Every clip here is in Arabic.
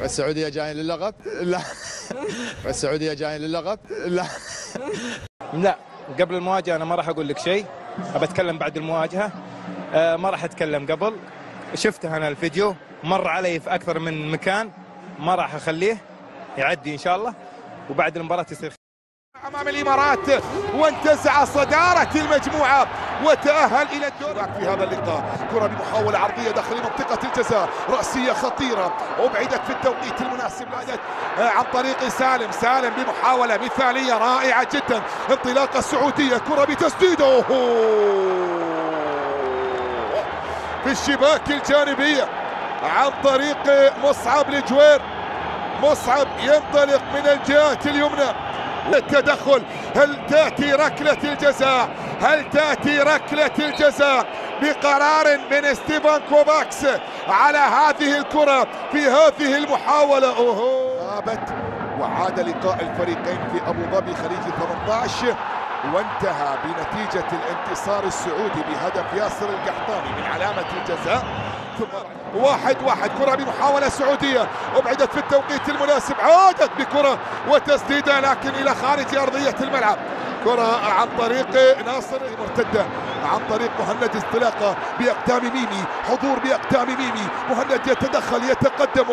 السعودية جايين لللقب؟ لا. السعودية جايين لللقب؟ لا. لا، قبل المواجهة أنا ما راح أقول لك شيء، أبى أتكلم بعد المواجهة. ما راح أتكلم قبل. شفته أنا الفيديو، مر علي في أكثر من مكان، ما راح أخليه يعدي إن شاء الله، وبعد المباراة يصير أمام الإمارات وانتزع صدارة المجموعة وتأهل إلى الدور. في هذا اللقاء كرة بمحاولة عرضية داخل منطقة الجزاء، رأسية خطيرة أبعدت في التوقيت المناسب عن طريق سالم بمحاولة مثالية رائعة جدا. انطلاقة السعودية، كرة بتسديده في الشباك الجانبية عن طريق مصعب الجوير. مصعب ينطلق من الجهة اليمنى. التدخل، هل تأتي ركلة الجزاء؟ هل تأتي ركلة الجزاء بقرار من ستيفان كوفاكس على هذه الكرة في هذه المحاولة؟ غابت وعاد لقاء الفريقين في أبو ظبي خليج 18 وانتهى بنتيجة الانتصار السعودي بهدف ياسر القحطاني من علامة الجزاء. 1-1. كرة بمحاولة سعودية أبعدت في التوقيت المناسب، عادت بكرة وتسديدة لكن إلى خارج أرضية الملعب. كرة عن طريق ناصر مرتدة عن طريق مهند، انطلاقة بأقدام ميمي، حضور بأقدام ميمي، مهند يتدخل يتقدم،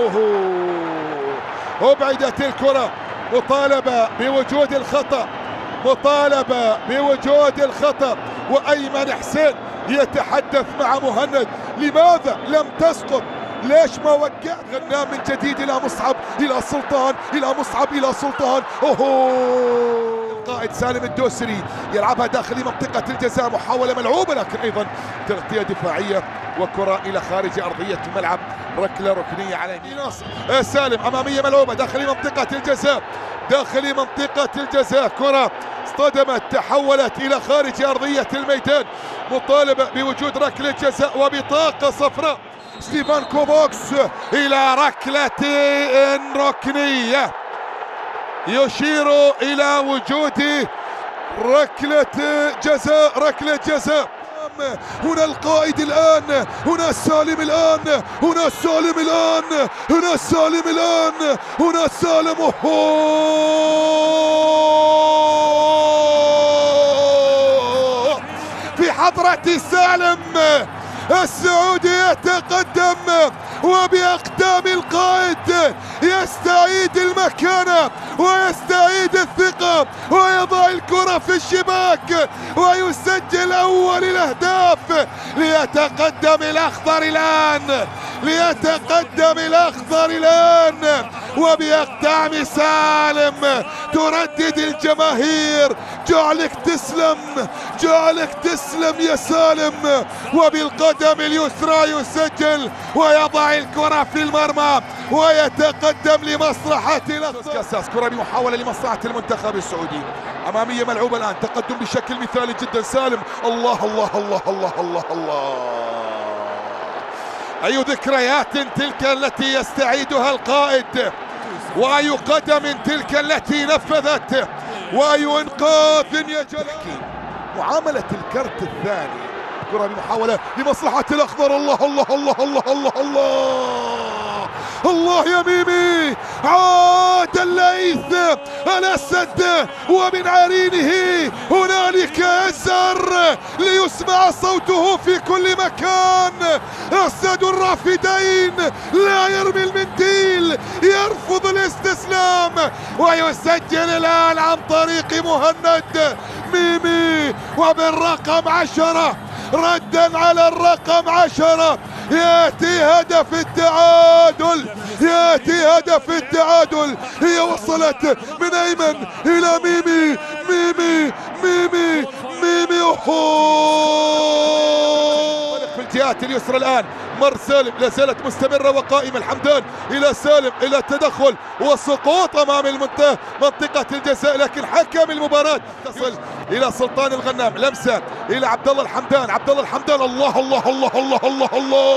أبعدت الكرة. مطالبة بوجود الخطأ، مطالبة بوجود الخطأ، وأيمن حسين يتحدث مع مهند. لماذا لم تسقط؟ ليش ما وقعت؟ غنام من جديد إلى مصعب إلى سلطان إلى مصعب إلى سلطان. القائد سالم الدوسري يلعبها داخل منطقة الجزاء، محاولة ملعوبة لكن أيضا تغطية دفاعية وكرة إلى خارج أرضية الملعب. ركلة ركنية على يمين ناصر. سالم أمامية ملعوبة داخل منطقة الجزاء، داخل منطقة الجزاء. كرة اصطدمت تحولت إلى خارج أرضية الميدان. مطالبة بوجود ركلة جزاء وبطاقة صفراء. ستيفان كوفاكس إلى ركلة ركنية، يشير إلى وجود ركلة جزاء، ركلة جزاء. هنا القائد الآن، هنا سالم الآن، هنا سالم الآن، هنا سالم الآن، هنا سالم. في حضرة سالم السعودي يتقدم وبأقدام القائد يستعيد المكانة ويستعيد الثقة ويضع الكرة في الشباك ويسجل أول الأهداف. ليتقدم الأخضر الآن، ليتقدم الأخضر الآن، وبأقدام سالم تردد الجماهير. جعلك تسلم، جعلك تسلم يا سالم. وبالقدم اليسرى يسجل ويضع الكرة في المرمى ويتقدم لمصلحة الأخضر. كاساس، كرة بمحاولة لمصلحة المنتخب السعودي، أمامية ملعوبة الآن، تقدم بشكل مثالي جدا سالم. الله الله الله الله الله الله، أي ذكريات تلك التي يستعيدها القائد، وأي قدم تلك التي نفذت، وأي إنقاذ يجعل. معاملة الكرت الثاني، كرة بمحاولة لمصلحة الأخضر. الله الله الله الله الله الله الله يا ميمي، عاد الليث الأسد ومن عرينه هنالك يسر ليسمع صوته في كل مكان. أسد الرافدين لا يرمي المنديل، يرفض الاستسلام ويسجل الآن عن طريق مهند ميمي وبالرقم 10 ردا على الرقم 10. ياتي هدف التعادل، ياتي هدف التعادل. هي وصلت من ايمن الى ميمي، ميمي ميمي ميمي. في الجهات اليسرى الان مر سالم، لا زالت مستمره وقائمه. الحمدان الى سالم، الى التدخل وسقوط امام منطقه الجزاء، لكن حكم المباراه تصل الى سلطان الغنام. لمسه الى عبد الله الحمدان، عبد الله الحمدان. الله الله الله الله الله الله،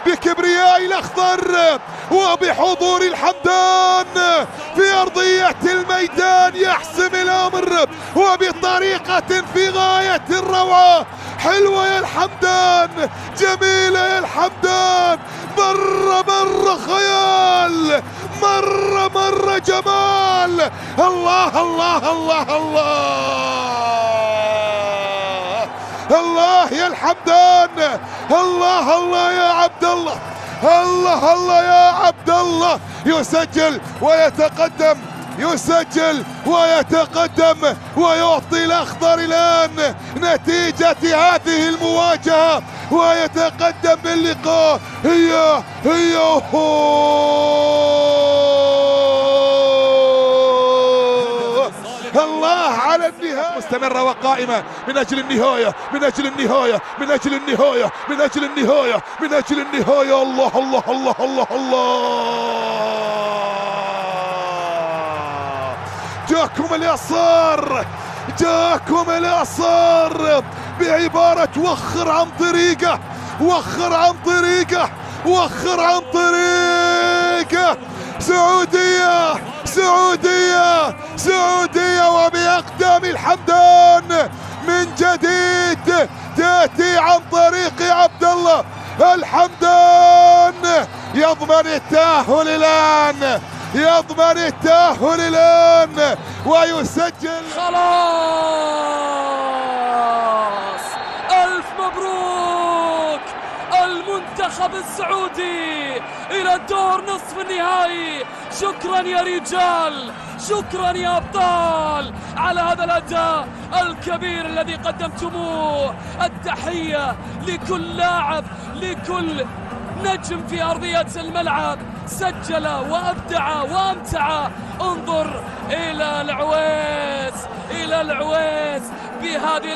بكبرياء الأخضر وبحضور الحمدان في أرضية الميدان يحسم الأمر وبطريقة في غاية الروعة. حلوة يا الحمدان، جميلة يا الحمدان، مرة خيال، مرة جمال. الله الله الله الله الله يا الحمدان، الله يا عبد الله، الله يا عبد الله. يسجل ويتقدم، يسجل ويتقدم ويعطي الأخضر الآن نتيجة هذه المواجهة، ويتقدم باللقاء. هي الله على النهاية مستمرة وقائمة من أجل النهاية، من أجل النهاية، من أجل النهاية، من أجل النهاية، من أجل النهاية. الله الله الله الله الله. جاكم الإعصار، جاكم الإعصار بعبارة وخر عن طريقه، وخر عن طريقه، وخر عن طريقه. سعودية سعودية سعودية، وبأقدام الحمدان من جديد تأتي عن طريق عبد الله الحمدان. يضمن التأهل الآن، يضمن التأهل الآن ويسجل. خلاص ألف مبروك المنتخب السعودي إلى الدور نصف النهائي. شكرا يا رجال، شكرا يا أبطال على هذا الأداء الكبير الذي قدمتموه. التحية لكل لاعب، لكل نجم في أرضية الملعب، سجل وأبدع وأمتع. انظر إلى العويس، إلى العويس بهذه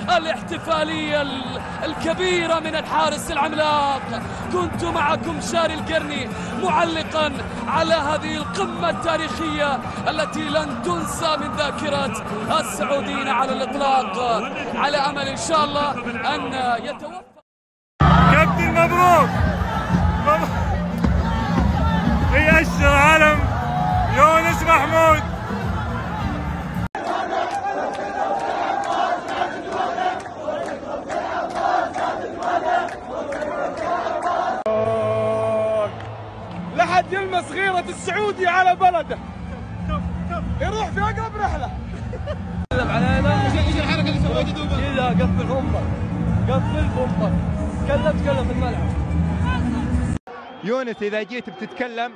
الاحتفالية الكبيرة من الحارس العملاق. كنت معكم شاري القرني معلقا على هذه القمة التاريخية التي لن تنسى من ذاكرة السعوديين على الإطلاق، على أمل إن شاء الله أن يتوفى. كابتن مبروك، يأشر علم يونس محمود. لحد يلمس غيرة السعودي على بلده يروح في أقرب رحلة. كذب علينا. ايش الحركة اللي سويتها دوبك؟ كذا قفل فمك، قفل فمك، تكلم في الملعب. يونس إذا جيت بتتكلم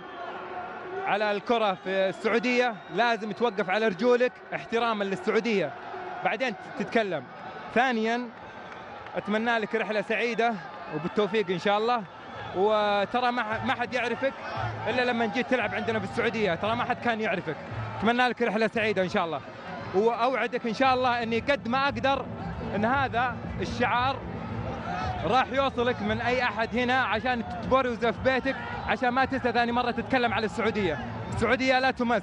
على الكرة في السعودية لازم توقف على رجولك احتراما للسعودية، بعدين تتكلم. ثانيا أتمنى لك رحلة سعيدة وبالتوفيق إن شاء الله. وترى ما حد يعرفك إلا لما جيت تلعب عندنا في السعودية، ترى ما حد كان يعرفك. أتمنى لك رحلة سعيدة إن شاء الله، وأوعدك إن شاء الله أني قد ما أقدر أن هذا الشعار راح يوصلك من أي أحد هنا عشان تبرزه في بيتك، عشان ما تنسى ثاني مرة تتكلم على السعودية. السعودية لا تمس.